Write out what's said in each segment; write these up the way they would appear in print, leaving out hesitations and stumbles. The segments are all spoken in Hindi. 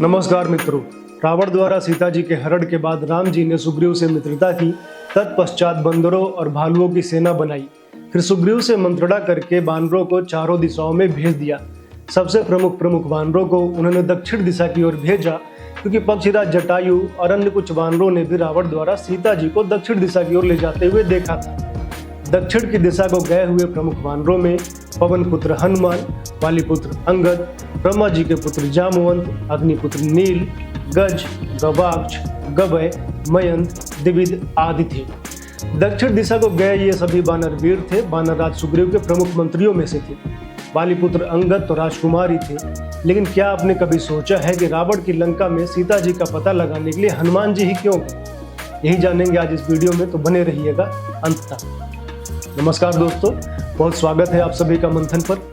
नमस्कार मित्रों। रावण द्वारा सीता जी के हरण के बाद राम जी ने सुग्रीव से मित्रता की। तत्पश्चात बंदरों और भालुओं की सेना बनाई। फिर सुग्रीव से मंत्रणा करके बानरों को चारों दिशाओं में भेज दिया। सबसे प्रमुख बानरों को उन्होंने दक्षिण दिशा की ओर भेजा, क्योंकि पक्षीराज जटायु और अन्य कुछ बानरों ने भी रावण द्वारा सीता जी को दक्षिण दिशा की ओर ले जाते हुए देखा था। दक्षिण की दिशा को गए हुए प्रमुख वानरों में पवन पुत्र हनुमान, वालिपुत्र अंगद, ब्रह्मा जी के पुत्र जामवंत, अग्निपुत्र नील, गज, गवाक्ष, गवय, मयंत, द्विविद आदि थे। दक्षिण दिशा को गए ये सभी बानर वीर थे। बानर राज सुग्रीव के प्रमुख मंत्रियों में से थे। वालिपुत्र अंगद तो राजकुमार ही थे। लेकिन क्या आपने कभी सोचा है कि रावण की लंका में सीता जी का पता लगाने के लिए हनुमान जी ही क्यों गए? यही जानेंगे आज इस वीडियो में, तो बने रहिएगा अंत तक। नमस्कार दोस्तों, बहुत स्वागत है आप सभी का मंथन पर।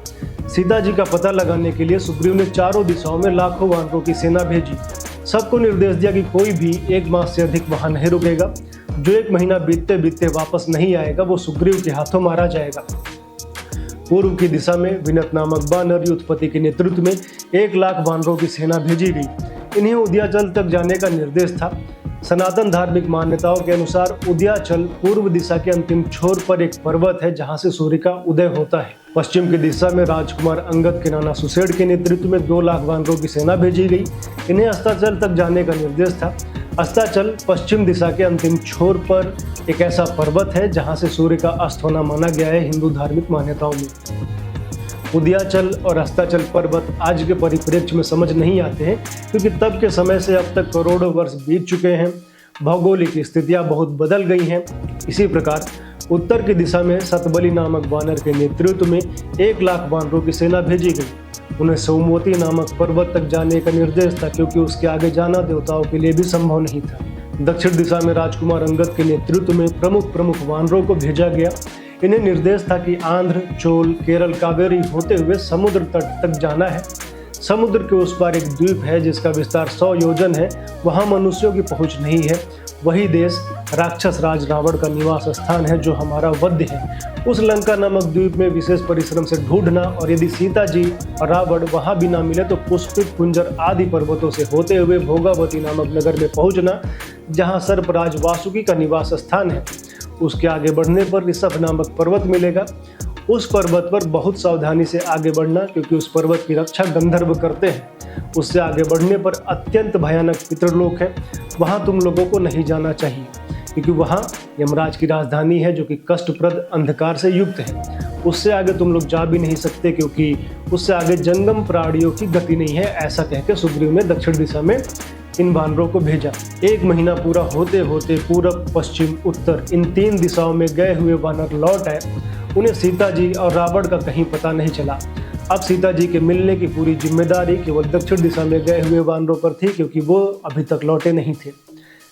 सीता जी का पता लगाने के लिए सुग्रीव ने चारों दिशाओं में लाखों वानरों की सेना भेजी। सबको निर्देश दिया कि कोई भी एक मास से अधिक वहां नहीं रुकेगा। जो एक महीना बीतते बीतते वापस नहीं आएगा वो सुग्रीव के हाथों मारा जाएगा। पूर्व की दिशा में विनत नामक बानर युद्धपति के नेतृत्व में 1,00,000 वानरों की सेना भेजी गई। इन्हें उदयाचल तक जाने का निर्देश था। सनातन धार्मिक मान्यताओं के अनुसार उदयाचल पूर्व दिशा के अंतिम छोर पर एक पर्वत है, जहां से सूर्य का उदय होता है। पश्चिम की दिशा में राजकुमार अंगद के नाना सुसेड़ के नेतृत्व में 2,00,000 वानरों की सेना भेजी गई। इन्हें अस्ताचल तक जाने का निर्देश था। अस्ताचल पश्चिम दिशा के अंतिम छोर पर एक ऐसा पर्वत है जहां से सूर्य का अस्त होना माना गया है हिंदू धार्मिक मान्यताओं में। उदयाचल और अस्ताचल पर्वत आज के परिप्रेक्ष्य में समझ नहीं आते हैं, क्योंकि तब के समय से अब तक करोड़ों वर्ष बीत चुके हैं। भौगोलिक स्थितियां बहुत बदल गई हैं। इसी प्रकार उत्तर की दिशा में सतबली नामक वानर के नेतृत्व में 1,00,000 वानरों की सेना भेजी गई। उन्हें सोमवती नामक पर्वत तक जाने का निर्देश था, क्योंकि उसके आगे जाना देवताओं के लिए भी संभव नहीं था। दक्षिण दिशा में राजकुमार अंगद के नेतृत्व में प्रमुख वानरों को भेजा गया। इन्हें निर्देश था कि आंध्र, चोल, केरल, कावेरी होते हुए समुद्र तट तक जाना है। समुद्र के उस पार एक द्वीप है जिसका विस्तार 100 योजन है। वहां मनुष्यों की पहुंच नहीं है। वही देश राक्षस राज रावण का निवास स्थान है, जो हमारा वध्य है। उस लंका नामक द्वीप में विशेष परिश्रम से ढूंढना, और यदि सीता जी और रावण वहां भी ना मिले तो पुष्पित कुंजर आदि पर्वतों से होते हुए भोगावती नामक नगर में पहुंचना, जहां सर्पराज वासुकी का निवास स्थान है। उसके आगे बढ़ने पर ऋषभ नामक पर्वत मिलेगा। उस पर्वत पर बहुत सावधानी से आगे बढ़ना, क्योंकि उस पर्वत की रक्षा गंधर्व करते हैं। उससे आगे बढ़ने पर अत्यंत भयानक पितृलोक है। वहां तुम लोगों को नहीं जाना चाहिए, क्योंकि वहां यमराज की राजधानी है, जो कि कष्टप्रद अंधकार से युक्त है। उससे आगे तुम लोग जा भी नहीं सकते, क्योंकि उससे आगे जंगम प्राणियों की गति नहीं है। ऐसा कहकर सुग्रीव ने दक्षिण दिशा में इन वानरों को भेजा। 1 महीना पूरा होते होते पूरब, पश्चिम, उत्तर इन 3 दिशाओं में गए हुए वानर लौट आए। उन्हें सीता जी और रावण का कहीं पता नहीं चला। अब सीता जी के मिलने की पूरी जिम्मेदारी केवल दक्षिण दिशा में गए हुए वानरों पर थी, क्योंकि वो अभी तक लौटे नहीं थे।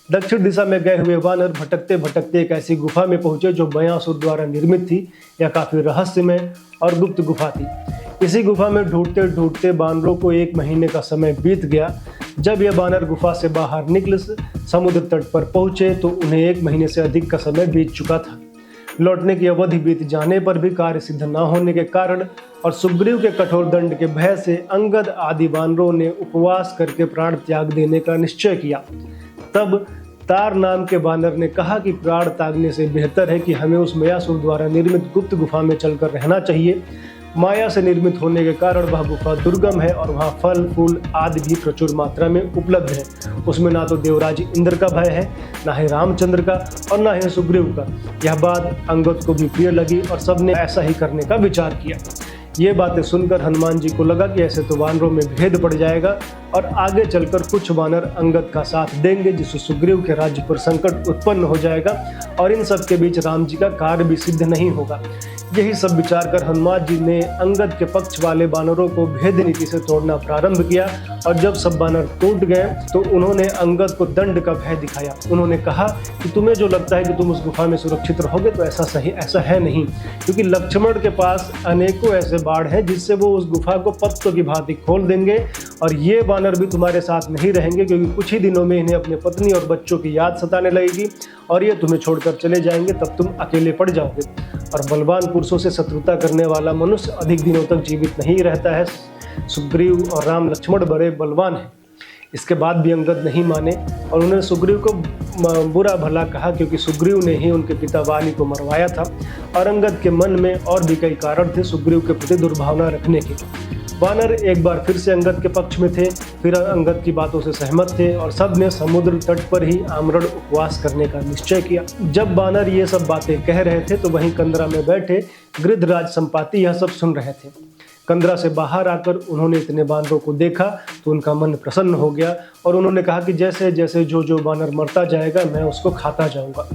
दक्षिण दिशा में गए हुए वानर भटकते भटकते एक ऐसी गुफा में पहुंचे जो बयासुर द्वारा निर्मित थी। यह काफी रहस्यमय और गुप्त गुफा थी। इसी गुफा में ढूंढते ढूंढते वानरों को 1 महीने का समय बीत गया। जब ये वानर गुफा से बाहर निकल समुद्र तट पर पहुंचे तो उन्हें 1 महीने से अधिक का समय बीत चुका था। लौटने की अवधि बीत जाने पर भी कार्य सिद्ध न होने के कारण और सुग्रीव के कठोर दंड के भय से अंगद आदि वानरों ने उपवास करके प्राण त्याग देने का निश्चय किया। तब तार नाम के वानर ने कहा कि प्राण त्यागने से बेहतर है कि हमें उस मयासुर द्वारा निर्मित गुप्त गुफा में चलकर रहना चाहिए। माया से निर्मित होने के कारण वह गुफा दुर्गम है और वहाँ फल फूल आदि भी प्रचुर मात्रा में उपलब्ध है। उसमें ना तो देवराज इंद्र का भय है, ना ही रामचंद्र का, और ना ही सुग्रीव का। यह बात अंगद को भी प्रिय लगी और सबने ऐसा ही करने का विचार किया। ये बातें सुनकर हनुमान जी को लगा कि ऐसे तो वानरों में भेद पड़ जाएगा और आगे चलकर कुछ वानर अंगद का साथ देंगे, जिससे सुग्रीव के राज्य पर संकट उत्पन्न हो जाएगा और इन सब के बीच राम जी का कार्य भी सिद्ध नहीं होगा। यही सब विचार कर हनुमान जी ने अंगद के पक्ष वाले वानरों को भेद नीति से तोड़ना प्रारंभ किया। और जब सब वानर टूट गए तो उन्होंने अंगद को दंड का भय दिखाया। उन्होंने कहा कि तुम्हें जो लगता है कि तुम उस गुफा में सुरक्षित रहोगे, तो ऐसा है नहीं, क्योंकि लक्ष्मण के पास अनेकों ऐसे बाढ़ हैं जिससे वो उस गुफा को पत्तों की भांति खोल देंगे। और ये वानर भी तुम्हारे साथ नहीं रहेंगे, क्योंकि कुछ ही दिनों में इन्हें अपने पत्नी और बच्चों की याद सताने लगेगी और ये तुम्हें छोड़कर चले जाएंगे। तब तुम अकेले पड़ जाओगे। और बलवान पुरुषों से शत्रुता करने वाला मनुष्य अधिक दिनों तक जीवित नहीं रहता है। सुग्रीव और राम लक्ष्मण बड़े बलवान हैं। इसके बाद भी अंगद नहीं माने और उन्होंने सुग्रीव को बुरा भला कहा, क्योंकि सुग्रीव ने ही उनके पिता वाली को मरवाया था और अंगद के मन में और भी कई कारण थे सुग्रीव के प्रति दुर्भावना रखने के। वानर एक बार फिर से अंगद के पक्ष में थे, फिर अंगद की बातों से सहमत थे और सब ने समुद्र तट पर ही आमरण उपवास करने का निश्चय किया। जब वानर ये सब बातें कह रहे थे तो वहीं कंदरा में बैठे गृधराज संपाति यह सब सुन रहे थे। कंदरा से बाहर आकर उन्होंने इतने बानरों को देखा तो उनका मन प्रसन्न हो गया और उन्होंने कहा कि जैसे जैसे जो बानर मरता जाएगा मैं उसको खाता जाऊंगा।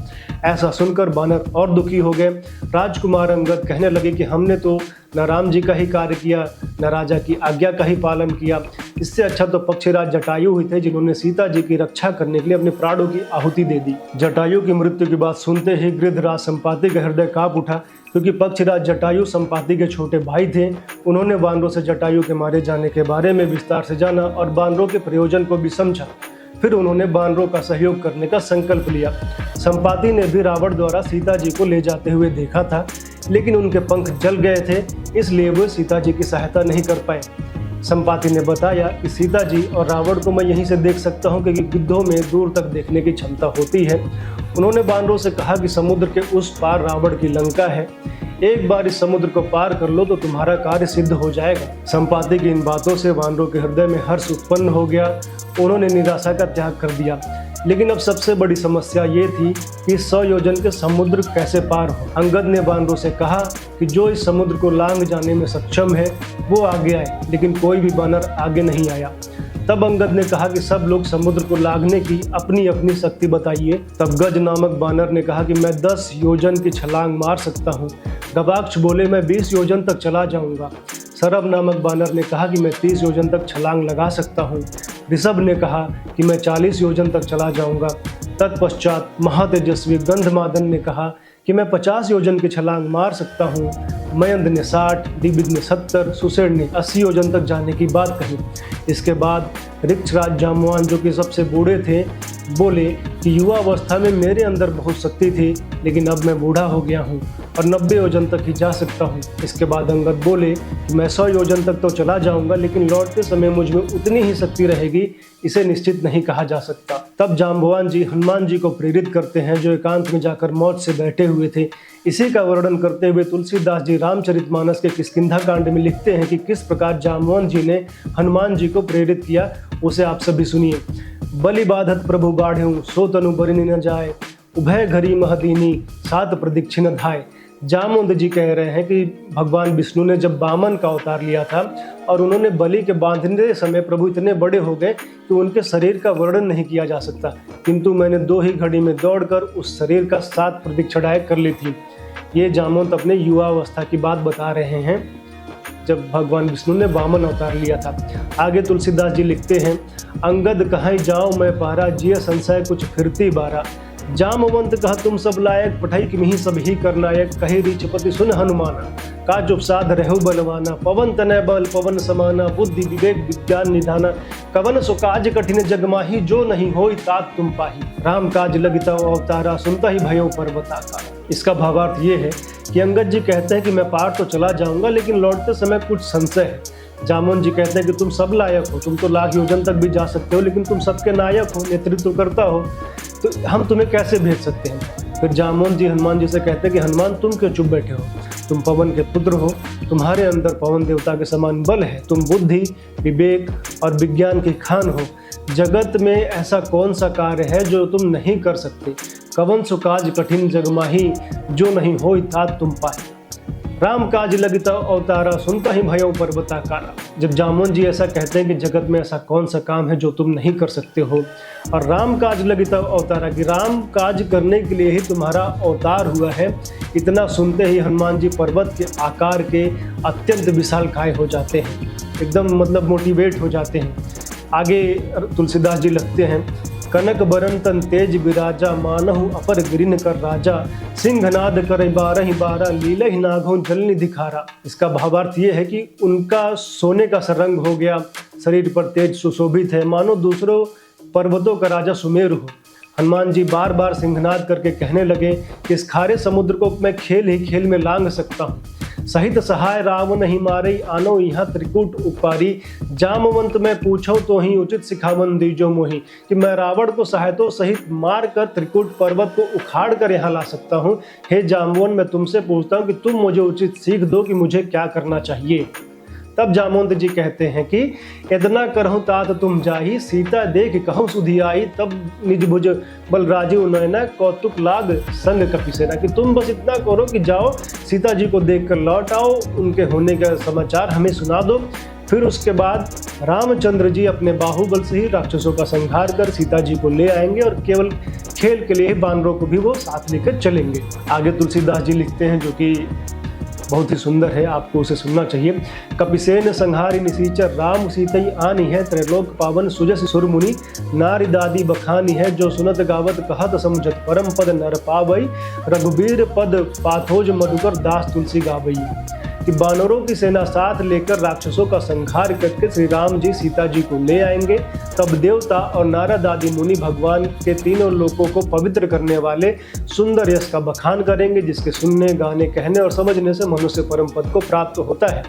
ऐसा सुनकर बानर और दुखी हो गए। राजकुमार अंगद कहने लगे कि हमने तो न राम जी का ही कार्य किया, न राजा की आज्ञा का ही पालन किया। इससे अच्छा तो पक्षीराज जटायु ही थे, जिन्होंने सीता जी की रक्षा करने के लिए अपने प्राणों की आहुति दे दी। जटायु की मृत्यु की बात सुनते ही गृधराज संपाति का हृदय कांप उठा, क्योंकि पक्षीराज जटायु संपाति के छोटे भाई थे। उन्होंने बानरों से जटायु के मारे जाने के बारे में विस्तार से जाना और बानरों के प्रयोजन को भी समझा। फिर उन्होंने बानरों का सहयोग करने का संकल्प लिया। संपाति ने भी रावण द्वारा सीता जी को ले जाते हुए देखा था, लेकिन उनके पंख जल गए थे, इसलिए वो सीता जी की सहायता नहीं कर पाए। संपाति ने बताया कि सीता जी और रावण को मैं यहीं से देख सकता हूँ, क्योंकि गिद्धों में दूर तक देखने की क्षमता होती है। उन्होंने बानरों से कहा कि समुद्र के उस पार रावण की लंका है, एक बार इस समुद्र को पार कर लो तो तुम्हारा कार्य सिद्ध हो जाएगा। संपाति की इन बातों से वानरों के हृदय में हर्ष उत्पन्न हो गया। उन्होंने निराशा का त्याग कर दिया। लेकिन अब सबसे बड़ी समस्या ये थी कि 100 योजन के समुद्र कैसे पार हो। अंगद ने बानरों से कहा कि जो इस समुद्र को लांघ जाने में सक्षम है वो आगे आए, लेकिन कोई भी बानर आगे नहीं आया। तब अंगद ने कहा कि सब लोग समुद्र को लांघने की अपनी अपनी शक्ति बताइए। तब गज नामक बानर ने कहा कि मैं 10 योजन की छलांग मार सकता हूँ। गवाक्ष बोले मैं 20 योजन तक चला जाऊंगा। सरभ नामक बानर ने कहा कि मैं 30 योजन तक छलांग लगा सकता हूँ। ऋषभ ने कहा कि मैं 40 योजन तक चला जाऊंगा। तत्पश्चात महातेजस्वी गंधमादन ने कहा कि मैं 50 योजन की छलांग मार सकता हूँ। मयंद ने 60, दिविद ने 70, सुसेड़ ने 80 योजन तक जाने की बात कही। इसके बाद ऋक्षराज जाम्बवान, जो कि सबसे बूढ़े थे, बोले कि युवा अवस्था में मेरे अंदर बहुत शक्ति थी, लेकिन अब मैं बूढ़ा हो गया हूँ और 90 योजन तक ही जा सकता हूँ। इसके बाद अंगद बोले कि मैं 100 योजन तक तो चला जाऊँगा, लेकिन लौटते समय मुझ में उतनी ही शक्ति रहेगी, इसे निश्चित नहीं कहा जा सकता। तब जाम्बवान जी हनुमान जी को प्रेरित करते हैं, जो एकांत में जाकर मौत से बैठे हुए थे। इसी का वर्णन करते हुए तुलसीदास जी रामचरितमानस के किष्किंधा कांड में लिखते हैं कि किस प्रकार जाम्बवान जी ने हनुमान जी को प्रेरित किया, उसे आप सभी सुनिए। बलि बाधत प्रभु बाढ़ेऊ, सो तनु बरिनी न जाए, उभय घरी महदीनी, सात प्रदक्षिण धाय। जामवंत जी कह रहे हैं कि भगवान विष्णु ने जब वामन का अवतार लिया था और उन्होंने बलि के बांधने समय प्रभु इतने बड़े हो गए कि उनके शरीर का वर्णन नहीं किया जा सकता, किंतु मैंने 2 ही घड़ी में दौड़कर उस शरीर का 7 प्रदक्षिणाएं कर ली थी। ये जामवंत अपने युवा अवस्था की बात बता रहे हैं, जब भगवान विष्णु ने वामन अवतार लिया था। आगे तुलसीदास जी लिखते हैं, अंगद कहाँ जाओ मैं पारा, जिय संशय कुछ फिरती बारा। जामवंत कहा तुम सब लायक, पठाई किमही सब ही करनायक। कहे रीचपति सुन हनुमाना, काज उपसाध रहु बलवाना। पवन तनय बल पवन समाना, बुद्धि विवेक विज्ञान निधाना। कवन सो काज कठिन जगमाही, जो नहीं होई तात तुम पाही। राम काज लगिता अवतारा, सुनता ही भयो पर्वता का। इसका भावार्थ ये है कि अंगद जी कहते हैं कि मैं पार तो चला जाऊंगा, लेकिन लौटते समय कुछ संशय है। जामवंत जी कहते हैं कि तुम सब लायक हो, तुम तो लाख योजन तक भी जा सकते हो, लेकिन तुम सबके नायक हो, नेतृत्व करता हो, तो हम तुम्हें कैसे भेज सकते हैं। फिर जामवंत जी हनुमान जी से कहते हैं कि हनुमान तुम क्यों चुप बैठे हो, तुम पवन के पुत्र हो, तुम्हारे अंदर पवन देवता के समान बल है, तुम बुद्धि विवेक और विज्ञान की खान हो। जगत में ऐसा कौन सा कार्य है जो तुम नहीं कर सकते। कवन सो काज कठिन जगमाही, जो नहीं होई तात तुम पाही। राम काज लगिता अवतारा, सुनता ही भयो पर्वताकारा। जब जामवंत जी ऐसा कहते हैं कि जगत में ऐसा कौन सा काम है जो तुम नहीं कर सकते हो, और राम काज लगिता अवतारा कि राम काज करने के लिए ही तुम्हारा अवतार हुआ है, इतना सुनते ही हनुमान जी पर्वत के आकार के अत्यंत विशालकाय हो जाते हैं, एकदम मतलब मोटिवेट हो जाते हैं। आगे तुलसीदास जी लिखते हैं, कनक बरन तन तेज विराजा, मानहु अपर गिरिन कर राजा। सिंहनाद करे 12 12, लीलहि नाघों जलनि दिखारा। इसका भावार्थ ये है कि उनका सोने का सा रंग हो गया, शरीर पर तेज सुशोभित है, मानो दूसरों पर्वतों का राजा सुमेरु हो। हनुमान जी बार बार सिंहनाद करके कहने लगे कि इस खारे समुद्र को मैं खेल ही खेल में लांघ सकता हूँ। सहित सहाय राम नहीं मारे, आनो यहाँ त्रिकूट उपारी। जामवंत मैं पूछो तो ही उचित सिखावन दीजो मोही, कि मैं रावण को सहायतों सहित मार कर त्रिकूट पर्वत को उखाड़ कर यहाँ ला सकता हूँ। हे जामवन, मैं तुमसे पूछता हूँ कि तुम मुझे उचित सीख दो कि मुझे क्या करना चाहिए। तब जामवंत जी कहते हैं कि इतना करहूँ तात तुम जाही, सीता देख कहूँ सुधी आई। तब निज भुज बल राजीव नयना, कौतुक लाग संग कपिसेना, कि तुम बस इतना करो कि जाओ सीता जी को देख कर लौट आओ, उनके होने का समाचार हमें सुना दो। फिर उसके बाद रामचंद्र जी अपने बाहुबल से ही राक्षसों का संहार कर सीता जी को ले आएंगे और केवल खेल के लिए बानरों को भी वो साथ लेकर चलेंगे। आगे तुलसीदास जी लिखते हैं, जो कि बहुत ही सुंदर है, आपको उसे सुनना चाहिए। कपिसेन संहारी निसीचर, राम सीतई आनी है, त्रैलोक पावन सुजस सुरमुनि, नारी दादी बखानी है, जो सुनत गावत कहत समझत, परम पद नर पावई, रघुबीर पद पाथोज मधुकर, दास तुलसी गावई। कि बानरों की सेना साथ लेकर राक्षसों का संहार करके श्री राम जी सीता जी को ले आएंगे। तब देवता और नारद आदि मुनि भगवान के तीनों लोकों को पवित्र करने वाले सुंदर यश का बखान करेंगे, जिसके सुनने, गाने, कहने और समझने से मनुष्य परम पद को प्राप्त होता है,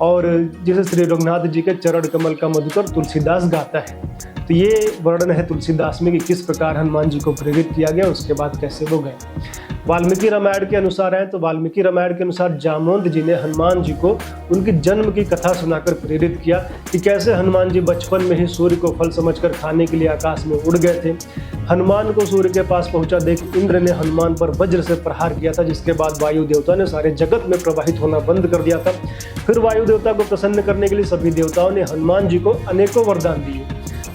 और जिसे श्री रघुनाथ जी के चरण कमल का मधुकर तुलसीदास गाता है। तो ये वर्णन है तुलसीदास में कि किस प्रकार हनुमान जी को प्रेरित किया गया, उसके बाद कैसे वो गए। वाल्मीकि रामायण के अनुसार है तो वाल्मीकि रामायण के अनुसार जामवंत जी ने हनुमान जी को उनकी जन्म की कथा सुनाकर प्रेरित किया कि कैसे हनुमान जी बचपन में ही सूर्य को फल समझकर खाने के लिए आकाश में उड़ गए थे। हनुमान को सूर्य के पास पहुंचा देख इंद्र ने हनुमान पर वज्र से प्रहार किया था, जिसके बाद वायु देवता ने सारे जगत में प्रवाहित होना बंद कर दिया था। फिर वायु देवता को प्रसन्न करने के लिए सभी देवताओं ने हनुमान जी को अनेकों वरदान दिए।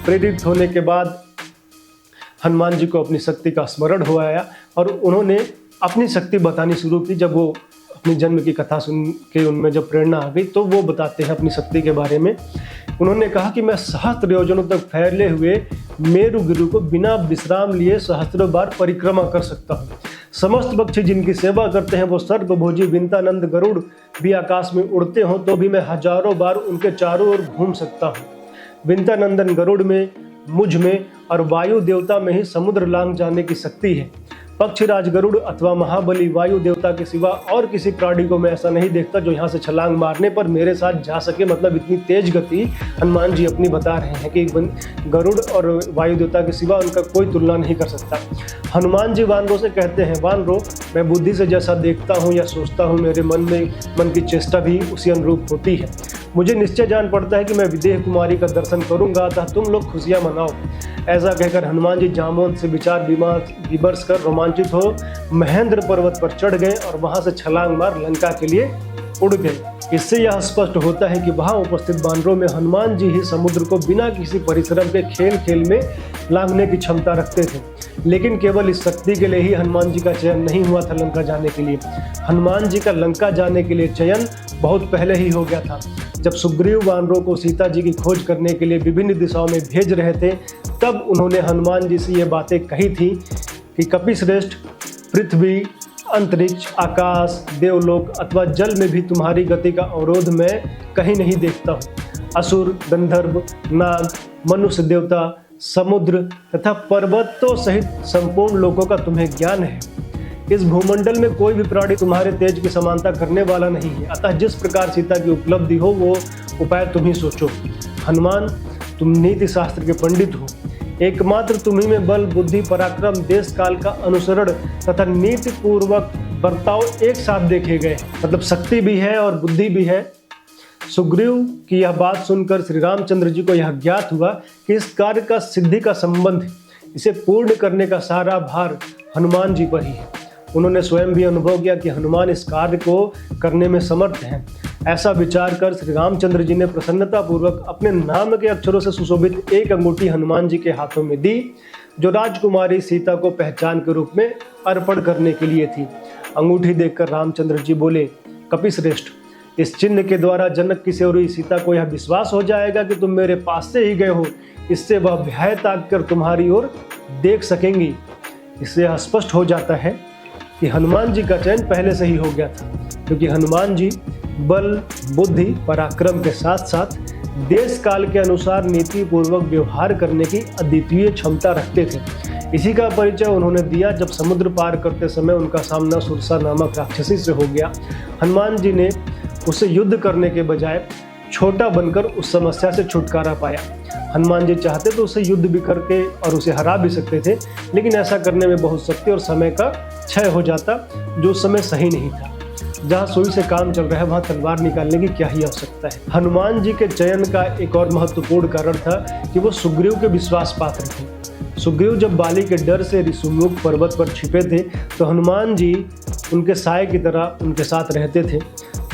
प्रेरित होने के बाद हनुमान जी को अपनी शक्ति का स्मरण हो आया और उन्होंने अपनी शक्ति बतानी शुरू की। जब वो अपनी जन्म की कथा सुन के उनमें जब प्रेरणा आ गई तो वो बताते हैं अपनी शक्ति के बारे में। उन्होंने कहा कि मैं सहस्त्र योजनों तक फैले हुए मेरु गिरु को बिना विश्राम लिए सहस्त्रों बार परिक्रमा कर सकता हूँ। समस्त पक्षी जिनकी सेवा करते हैं वो सर्वभोजी विंतानंद गरुड़ भी आकाश में उड़ते हों तो भी मैं हजारों बार उनके चारों ओर घूम सकता हूँ। विंतानंदन गरुड़ में, मुझ में और वायु देवता में ही समुद्र लांघ जाने की शक्ति है। पक्षीराज गरुड़ अथवा महाबली वायु देवता के सिवा और किसी प्राणी को मैं ऐसा नहीं देखता जो यहाँ से छलांग मारने पर मेरे साथ जा सके। मतलब इतनी तेज गति हनुमान जी अपनी बता रहे हैं कि गरुड़ और वायु देवता के सिवा उनका कोई तुलना नहीं कर सकता। हनुमान जी वानरों से कहते हैं, वानरों, मैं बुद्धि से जैसा देखता हूँ या सोचता हूँ मेरे मन की चेष्टा भी उसी अनुरूप होती है। मुझे निश्चय जान पड़ता है कि मैं विदेह कुमारी का दर्शन करूंगा, अतः तुम लोग खुशियाँ मनाओ। ऐसा कहकर हनुमान जी जामवंत से विचार विमर्श कर रोमांचित हो महेंद्र पर्वत पर चढ़ गए और वहां से छलांग मार लंका के लिए उड़ गए। इससे यह स्पष्ट होता है कि वहां उपस्थित बानरों में हनुमान जी ही समुद्र को बिना किसी परिश्रम के खेल खेल में लांघने की क्षमता रखते थे। लेकिन केवल इस शक्ति के लिए ही हनुमान जी का चयन नहीं हुआ था लंका जाने के लिए। हनुमान जी का लंका जाने के लिए चयन बहुत पहले ही हो गया था। जब सुग्रीव वानरों को सीता जी की खोज करने के लिए विभिन्न दिशाओं में भेज रहे थे तब उन्होंने हनुमान जी से ये बातें कही थी कि कपिश्रेष्ठ, पृथ्वी, अंतरिक्ष, आकाश, देवलोक अथवा जल में भी तुम्हारी गति का अवरोध मैं कहीं नहीं देखता हूँ। असुर, गंधर्व, नाग, मनुष्य, देवता, समुद्र तथा पर्वतों सहित संपूर्ण लोकों का तुम्हें ज्ञान है। इस भूमंडल में कोई भी प्राणी तुम्हारे तेज की समानता करने वाला नहीं है। अतः जिस प्रकार सीता की उपलब्धि हो वो उपाय तुम ही सोचो। हनुमान, तुम नीति शास्त्र के पंडित हो। एकमात्र तुम्ही में बल, बुद्धि, पराक्रम, देश काल का अनुसरण तथा नीति पूर्वक बर्ताव एक साथ देखे गए। मतलब शक्ति भी है और बुद्धि भी है। सुग्रीव की यह बात सुनकर श्री रामचंद्र जी को यह ज्ञात हुआ कि इस कार्य का सिद्धि का संबंध, इसे पूर्ण करने का सारा भार हनुमान जी पर ही है। उन्होंने स्वयं भी अनुभव किया कि हनुमान इस कार्य को करने में समर्थ हैं। ऐसा विचार कर श्री रामचंद्र जी ने प्रसन्नतापूर्वक अपने नाम के अक्षरों से सुशोभित एक अंगूठी हनुमान जी के हाथों में दी, जो राजकुमारी सीता को पहचान के रूप में अर्पण करने के लिए थी। अंगूठी देखकर रामचंद्र जी बोले, कपिश्रेष्ठ, इस चिन्ह के द्वारा जनक की सेवरी सीता को यह विश्वास हो जाएगा कि तुम मेरे पास से ही गए हो। इससे वह भय ताक कर तुम्हारी ओर देख सकेंगी। इससे यह स्पष्ट हो जाता है कि हनुमान जी का चयन पहले से ही हो गया था, क्योंकि हनुमान जी बल, बुद्धि, पराक्रम के साथ साथ देश काल के अनुसार नीति पूर्वक व्यवहार करने की अद्वितीय क्षमता रखते थे। इसी का परिचय उन्होंने दिया जब समुद्र पार करते समय उनका सामना सुरसा नामक राक्षसी से हो गया। हनुमान जी ने उससे युद्ध करने के बजाय छोटा बनकर उस समस्या से छुटकारा पाया। हनुमान जी चाहते तो उससे युद्ध भी करके और उसे हरा भी सकते थे, लेकिन ऐसा करने में बहुत शक्ति और समय का क्षय हो जाता, जो उस समय सही नहीं था। जहाँ सुई से काम चल रहा है वहाँ तलवार निकालने की क्या ही आवश्यकता है। हनुमान जी के चयन का एक और महत्वपूर्ण कारण था कि वो सुग्रीव के विश्वास पात्र थे। सुग्रीव जब बाली के डर से ऋषिमुख पर्वत पर छिपे थे तो हनुमान जी उनके साए की तरह उनके साथ रहते थे।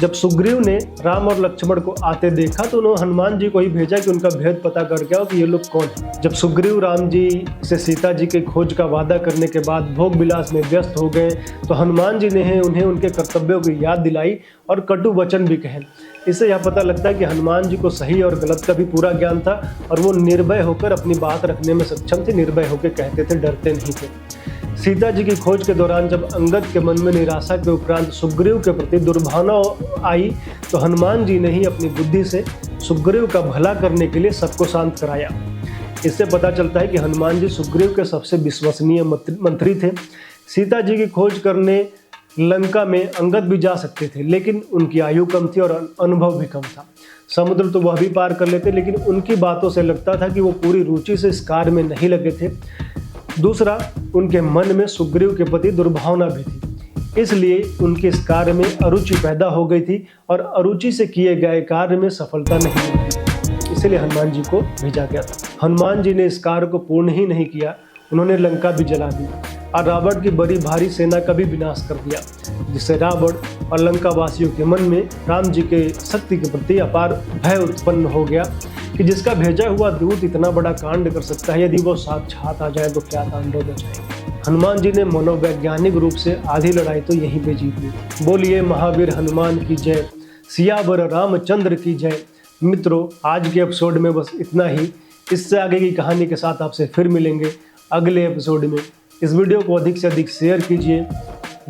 जब सुग्रीव ने राम और लक्ष्मण को आते देखा तो उन्होंने हनुमान जी को ही भेजा कि उनका भेद पता करके आओ कि ये लोग कौन हैं। जब सुग्रीव राम जी से सीता जी के खोज का वादा करने के बाद भोग विलास में व्यस्त हो गए तो हनुमान जी ने उन्हें उनके कर्तव्यों की याद दिलाई और कटु वचन भी कहे। इससे यह पता लगता है कि हनुमान जी को सही और गलत का भी पूरा ज्ञान था और वो निर्भय होकर अपनी बात रखने में सक्षम थे, निर्भय होकर कहते थे, डरते नहीं थे। सीता जी की खोज के दौरान जब अंगद के मन में निराशा के उपरांत सुग्रीव के प्रति दुर्भावना आई तो हनुमान जी ने ही अपनी बुद्धि से सुग्रीव का भला करने के लिए सबको शांत कराया। इससे पता चलता है कि हनुमान जी सुग्रीव के सबसे विश्वसनीय मंत्री थे। सीता जी की खोज करने लंका में अंगद भी जा सकते थे, लेकिन उनकी आयु कम थी और अनुभव भी कम था। समुद्र तो वह भी पार कर लेते, लेकिन उनकी बातों से लगता था कि वो पूरी रुचि से इस कार्य में नहीं लगे थे। दूसरा, उनके मन में सुग्रीव के प्रति दुर्भावना भी थी, इसलिए उनके इस कार्य में अरुचि पैदा हो गई थी और अरुचि से किए गए कार्य में सफलता नहीं मिली, इसलिए हनुमान जी को भेजा गया था। हनुमान जी ने इस कार्य को पूर्ण ही नहीं किया, उन्होंने लंका भी जला दी और रावण की बड़ी भारी सेना का भी विनाश कर दिया, जिससे रावण और लंका वासियों के मन में राम जी के शक्ति के प्रति अपार भय उत्पन्न हो गया कि जिसका भेजा हुआ दूत इतना बड़ा कांड कर सकता है, यदि वो साक्षात आ जाए तो क्या तांडव मचाएगा। हनुमान जी ने मनोवैज्ञानिक रूप से आधी लड़ाई तो यहीं पे जीत ली। बोलिए महावीर हनुमान की जय, सियावर रामचंद्र की जय। मित्रों, आज के एपिसोड में बस इतना ही। इससे आगे की कहानी के साथ आपसे फिर मिलेंगे अगले एपिसोड में। इस वीडियो को अधिक से अधिक शेयर कीजिए,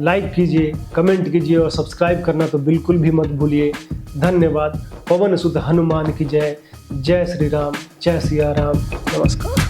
लाइक कीजिए, कमेंट कीजिए और सब्सक्राइब करना तो बिल्कुल भी मत भूलिए। धन्यवाद। पवन सुत हनुमान की जय। जय श्री राम, जय सिया राम। नमस्कार।